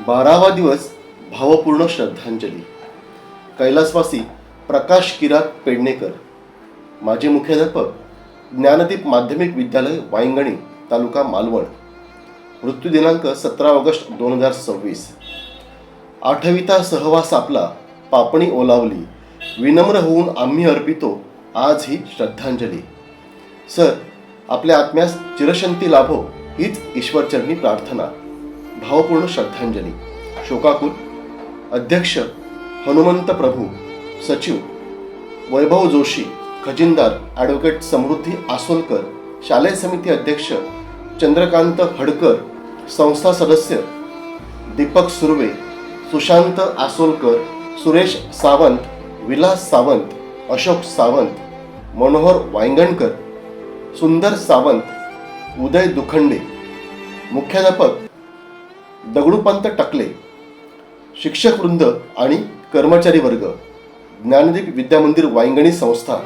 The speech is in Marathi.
12वा दिवस भावपूर्ण श्रद्धांजली. कैलासवासी प्रकाश किरात पेडणेकर, माजी मुख्याध्यापक, ज्ञानदीप माध्यमिक विद्यालय, वांगणी, तालुका मालवण. मृत्यू दिनांक 17 ऑगस्ट 2026. आठविता सहवास आपला, पापणी ओलावली, विनम्र होऊन आम्ही अर्पितो आज ही श्रद्धांजली. सर, आपल्या आत्म्यास चिरशांती लाभो हीच ईश्वरचरणी प्रार्थना. भावपूर्ण श्रद्धांजली. शोकाकुल अध्यक्ष हनुमंत प्रभू, सचिव वैभव जोशी, खजिनदार ॲडव्होकेट समृद्धी आसोलकर, शालेय समिती अध्यक्ष चंद्रकांत हडकर, संस्था सदस्य दीपक सुर्वे, सुशांत आसोलकर, सुरेश सावंत, विलास सावंत, अशोक सावंत, मनोहर वांगणकर, सुंदर सावंत, उदय दुखंडे. मुख्याध्यापक दगडूपंत टकले. शिक्षक वृंद आणि कर्मचारी वर्ग, ज्ञानदीप विद्यामंदिर वांगणी संस्था.